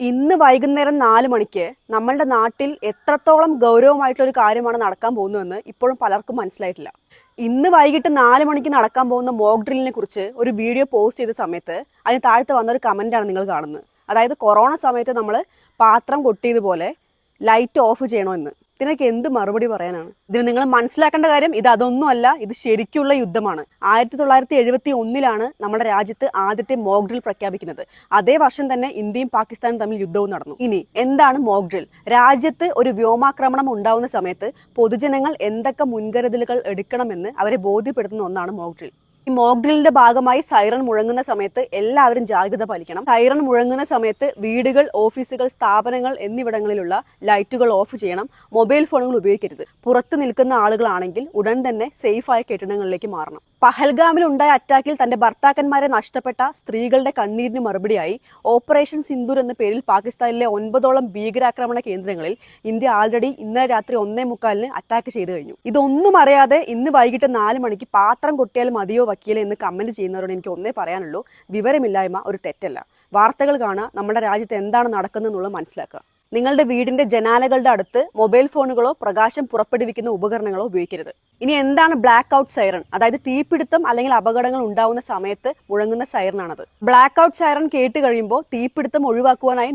ഇന്ന് വൈകുന്നേരം 4 മണിക്ക് നമ്മളുടെ നാട്ടിൽ എത്രത്തോളം ഗൗരവമായിട്ടുള്ള ഒരു കാര്യമാണ് നടക്കാൻ പോകുന്നതെന്ന് ഇപ്പോഴും പലർക്കും മനസ്സിലായിട്ടില്ല. ഇന്ന് വൈകിട്ട് 4 മണിക്ക് നടക്കാൻ പോകുന്ന മോക്ക് ഡ്രില്ലിനെ കുറിച്ച് ഒരു വീഡിയോ പോസ്റ്റ് ചെയ്ത സമയത്ത് അതിന് താഴത്ത് വന്നൊരു കമൻ്റാണ് നിങ്ങൾ കാണുന്നത്. അതായത് കൊറോണ സമയത്ത് നമ്മൾ പാത്രം കൊട്ടിയതുപോലെ ലൈറ്റ് ഓഫ് ചെയ്യണമെന്ന്. ഇതിനൊക്കെ എന്ത് മറുപടി പറയാനാണ്? ഇതിന് നിങ്ങൾ മനസ്സിലാക്കേണ്ട കാര്യം ഇത് അതൊന്നുമല്ല, ഇത് ശരിക്കുള്ള യുദ്ധമാണ്. 1971 നമ്മുടെ രാജ്യത്ത് ആദ്യത്തെ മോക്ക് ഡ്രിൽ പ്രഖ്യാപിക്കുന്നത്. അതേ വർഷം തന്നെ ഇന്ത്യയും പാകിസ്ഥാനും തമ്മിൽ യുദ്ധവും നടന്നു. ഇനി എന്താണ് മോക്ക് ഡ്രിൽ? രാജ്യത്ത് ഒരു വ്യോമാക്രമണം ഉണ്ടാവുന്ന സമയത്ത് പൊതുജനങ്ങൾ എന്തൊക്കെ മുൻകരുതലുകൾ എടുക്കണമെന്ന് അവരെ ബോധ്യപ്പെടുത്തുന്ന ഒന്നാണ് മോക്ക് ഡ്രിൽ. ഈ മോക്ക് ഡ്രില്ലിന്റെ ഭാഗമായി സൈറൺ മുഴങ്ങുന്ന സമയത്ത് എല്ലാവരും ജാഗ്രത പാലിക്കണം. സൈറൺ മുഴങ്ങുന്ന സമയത്ത് വീടുകൾ, ഓഫീസുകൾ, സ്ഥാപനങ്ങൾ എന്നിവിടങ്ങളിലുള്ള ലൈറ്റുകൾ ഓഫ് ചെയ്യണം. മൊബൈൽ ഫോണുകൾ ഉപയോഗിക്കരുത്. പുറത്ത് നിൽക്കുന്ന ആളുകളാണെങ്കിൽ ഉടൻ തന്നെ സേഫായ കെട്ടിടങ്ങളിലേക്ക് മാറണം. പഹൽഗാമിൽ ഉണ്ടായ അറ്റാക്കിൽ തന്റെ ഭർത്താക്കന്മാരെ നഷ്ടപ്പെട്ട സ്ത്രീകളുടെ കണ്ണീരിന് മറുപടിയായി ഓപ്പറേഷൻ സിന്ദൂർ എന്ന പേരിൽ പാകിസ്ഥാനിലെ 9ഓളം ഭീകരാക്രമണ കേന്ദ്രങ്ങളിൽ ഇന്ത്യ ആൾറെഡി ഇന്നലെ രാത്രി 1:45 അറ്റാക്ക് ചെയ്തു കഴിഞ്ഞു. ഇതൊന്നും അറിയാതെ ഇന്ന് വൈകിട്ട് 4 മണിക്ക് പാത്രം കൊട്ടിയാൽ മതിയോ വക്കീലെ എന്ന് കമന്റ് ചെയ്യുന്നവരോട് എനിക്ക് ഒന്നേ പറയാനുള്ളൂ, വിവരമില്ലായ്മ ഒരു തെറ്റല്ല. വാർത്തകൾ കാണുക, നമ്മുടെ രാജ്യത്ത് എന്താണ് നടക്കുന്നതെന്നുള്ളത് മനസ്സിലാക്കുക. നിങ്ങളുടെ വീടിന്റെ ജനാലകളുടെ അടുത്ത് മൊബൈൽ ഫോണുകളോ പ്രകാശം പുറപ്പെടുവിക്കുന്ന ഉപകരണങ്ങളോ ഉപയോഗിക്കരുത്. ഇനി എന്താണ് ബ്ലാക്ക് ഔട്ട് സൈറൺ? അതായത് തീപിടുത്തം അല്ലെങ്കിൽ അപകടങ്ങൾ ഉണ്ടാവുന്ന സമയത്ത് മുഴങ്ങുന്ന സൈറണാണത്. ബ്ലാക്ക് ഔട്ട് സൈറൺ കേട്ട് കഴിയുമ്പോൾ തീപിടുത്തം ഒഴിവാക്കുവാനായി